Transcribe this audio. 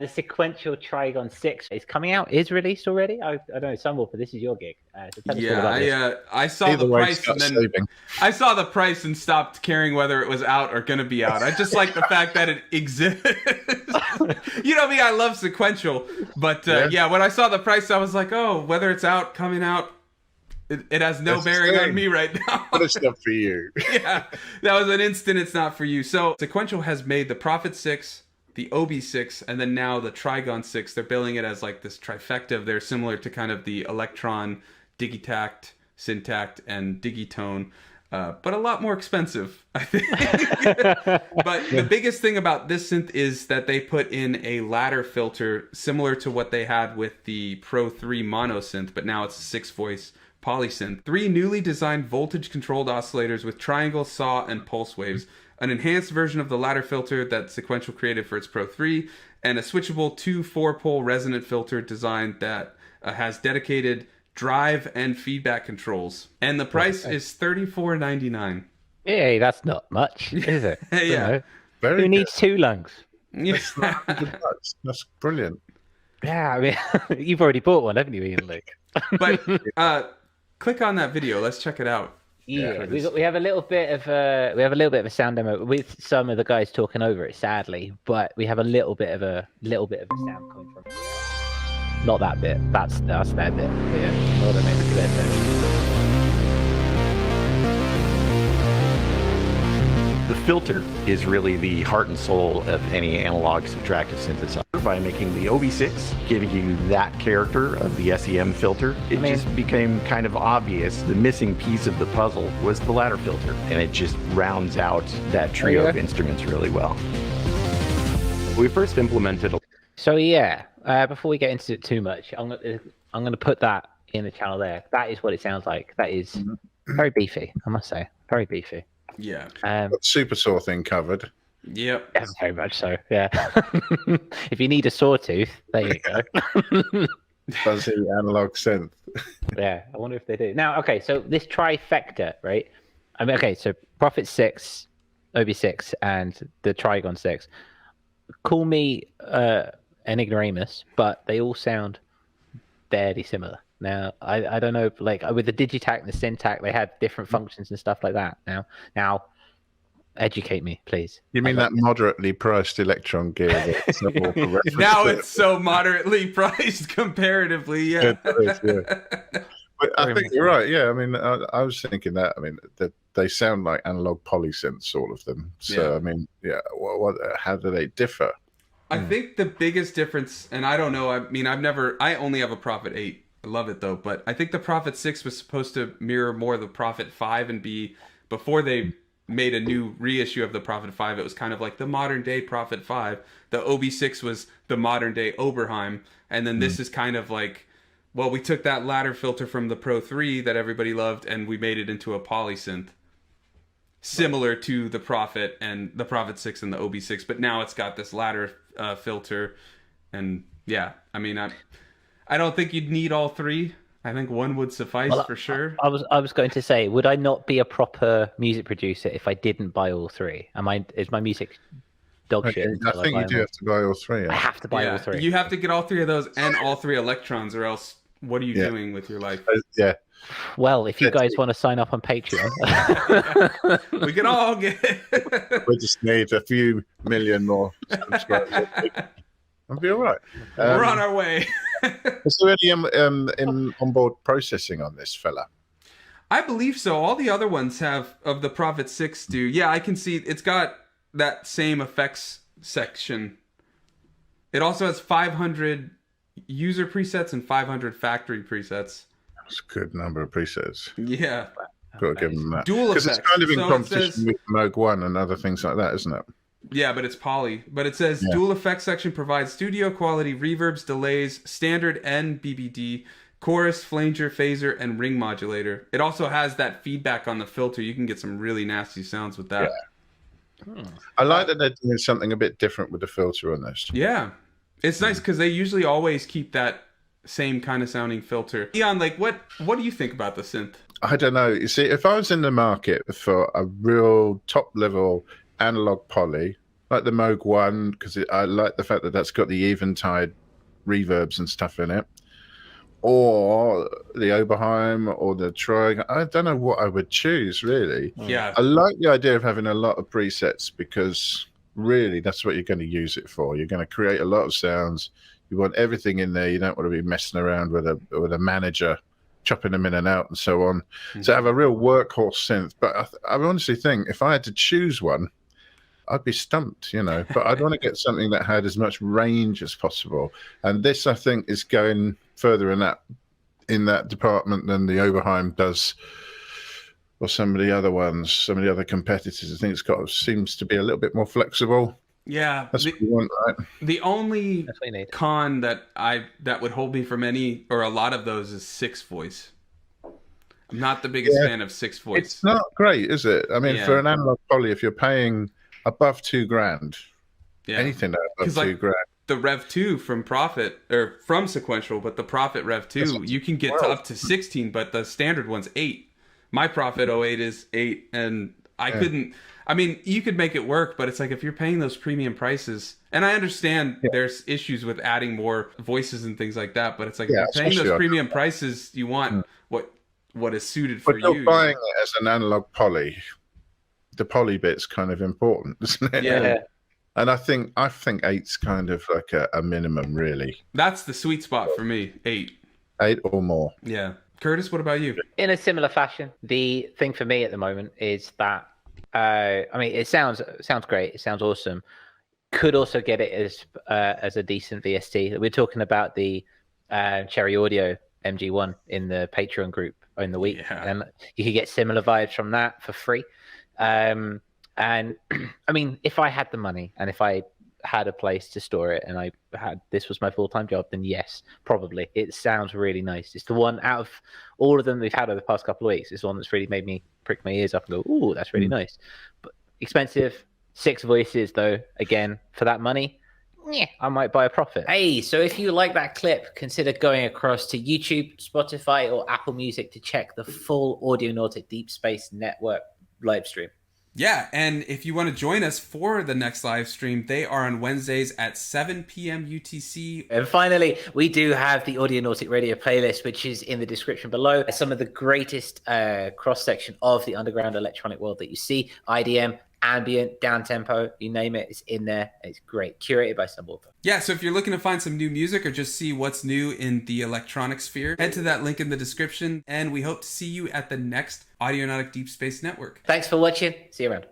The sequential Trigon-6 is coming out, is released already. I don't know, Sunwarper, this is your gig. So tell us all about this. I saw the price and then I saw the price and stopped caring whether it was out or going to be out. I just like the fact that it exists. You know me, I love sequential, but yeah, when I saw the price, I was like, oh, whether it's out, coming out, it has no bearing on me right now. But it's not for you. Yeah, that was an instant. It's not for you. So Sequential has made the Prophet 6, the OB6, and then now the Trigon-6. They're billing it as like this trifecta. They're similar to kind of the Electron, Digitact, Syntact, and Digitone, but a lot more expensive, I think. But the biggest thing about this synth is that they put in a ladder filter similar to what they had with the Pro 3 mono synth, but now it's a 6-voice polysynth. 3 newly designed voltage-controlled oscillators with triangle, saw, and pulse waves. An enhanced version of the ladder filter that Sequential created for its Pro 3, and a switchable 2 4-pole resonant filter design that has dedicated drive and feedback controls. And the price is $34.99. Hey, that's not much, is it? Yeah. Very Who needs 2 lungs? Yeah. That's brilliant. Yeah, I mean, you've already bought one, haven't you, Ian Luke? But click on that video. Let's check it out. Yeah, we have a little bit of a sound demo with some of the guys talking over it, sadly, but we have a little bit of a sound coming from it. Not that bit. That's their bit. Yeah, not a bit. The filter is really the heart and soul of any analog subtractive synthesizer. By making the OB6, giving you that character of the SEM filter, it just became kind of obvious. The missing piece of the puzzle was the ladder filter, and it just rounds out that trio of instruments really well. We first implemented. So yeah, before we get into it too much, I'm gonna put that in the channel there. That is what it sounds like. That is very beefy, I must say, very beefy. Yeah. Got super saw thing covered. Yep. Yeah, very much so. Yeah. If you need a sawtooth, there you go. Fuzzy analog synth. Yeah, I wonder if they do. Now, okay, so this trifecta, right? I mean, okay, so Prophet 6, OB6, and the Trigon-6. Call me an ignoramus, but they all sound fairly similar. Now, I don't know, like with the Digitact and the Syntact, they had different functions and stuff like that. Now, educate me, please. You mean that moderately priced Electron gear? Now it's so moderately priced comparatively, yeah. But I think you're right. Yeah, I mean, I was thinking that. I mean, that they sound like analog polysynths, all of them. So, I mean, yeah. How do they differ? I think the biggest difference, and I don't know. I mean, I only have a Prophet 8. I love it though, but I think the Prophet 6 was supposed to mirror more the Prophet 5 and be, before they made a new reissue of the Prophet 5, it was kind of like the modern day Prophet 5. The OB6 was the modern day Oberheim, and then this is kind of like, well, we took that ladder filter from the Pro 3 that everybody loved and we made it into a polysynth. Similar to the Prophet and the Prophet 6 and the OB6, but now it's got this ladder filter, and yeah, I mean, I don't think you'd need all 3. I think one would suffice for sure. I was going to say, would I not be a proper music producer if I didn't buy all 3? Is my music dog shit? I think you do have to buy all 3. I have to buy all 3. You have to get all 3 of those and all 3 electrons, or else what are you doing with your life? Yeah. Well, if you guys want to sign up on Patreon, we can all get. We just need a few million more subscribers. I'll be all right. We're on our way. Is there any onboard processing on this fella? I believe so. All the other ones have, of the Prophet 6 do. Yeah, I can see it's got that same effects section. It also has 500 user presets and 500 factory presets. That's a good number of presets. Yeah. Got to give them that. Dual effects. Because it's kind of in competition with Moog 1 and other things like that, isn't it? Yeah, but it's poly. But it says dual effects section provides studio quality reverbs, delays, standard and BBD, chorus, flanger, phaser, and ring modulator. It also has that feedback on the filter. You can get some really nasty sounds with that. Yeah. I like that they're doing something a bit different with the filter on this. Yeah. It's nice because they usually always keep that same kind of sounding filter. Ian, like, what do you think about the synth? I don't know. You see, if I was in the market for a real top level analog poly, like the Moog One, because I like the fact that that's got the Eventide reverbs and stuff in it, or the Oberheim or the Trigon. I don't know what I would choose, really. Yeah. I like the idea of having a lot of presets, because really that's what you're going to use it for. You're going to create a lot of sounds. You want everything in there. You don't want to be messing around with a manager, chopping them in and out and so on. So have a real workhorse synth. But I honestly think if I had to choose one, I'd be stumped, but I'd want to get something that had as much range as possible. And this, I think, is going further in that department than the Oberheim does, or some of the other ones, some of the other competitors. I think seems to be a little bit more flexible. Yeah. That's what you want, right? The only con that would hold me from any or a lot of those is 6 voice. I'm not the biggest fan of 6 voice. It's not great, is it? I mean, for an analog poly, if you're paying above $2,000, anything above $2,000. The Rev 2 from Prophet, or from Sequential, but the Prophet Rev 2, you can get to up to 16, but the standard one's 8. My Prophet 08 is 8, and I couldn't. I mean, you could make it work, but it's like if you're paying those premium prices, and I understand there's issues with adding more voices and things like that, but it's like if you're paying those premium prices, you want what is suited for you. But you're buying it as an analog poly. The poly bit's kind of important, isn't it? Yeah. And I think 8's kind of like a minimum, really. That's the sweet spot for me, 8. 8 or more. Yeah. Curtis, what about you? In a similar fashion, the thing for me at the moment is that I mean, it sounds great. It sounds awesome. Could also get it as a decent VST. We're talking about the Cherry Audio MG1 in the Patreon group in the week, and you could get similar vibes from that for free. And I mean, if I had the money and if I had a place to store it and this was my full-time job, then yes, probably. It sounds really nice. It's the one out of all of them we've had over the past couple of weeks. It's the one that's really made me prick my ears up and go, ooh, that's really nice. But expensive. 6 voices though, again, for that money, I might buy a Prophet. Hey, so if you like that clip, consider going across to YouTube, Spotify, or Apple Music to check the full Audionautic Deep Space Network live stream. Yeah, and if you want to join us for the next live stream, they are on Wednesdays at 7 p.m. UTC. And finally, we do have the Audionautic Radio playlist, which is in the description below. Some of the greatest cross-section of the underground electronic world that you see. IDM, ambient, down-tempo, you name it, it's in there. It's great. Curated by Sunwarper. Yeah, so if you're looking to find some new music or just see what's new in the electronic sphere, head to that link in the description, and we hope to see you at the next Audionautic Deep Space Network. Thanks for watching. See you around.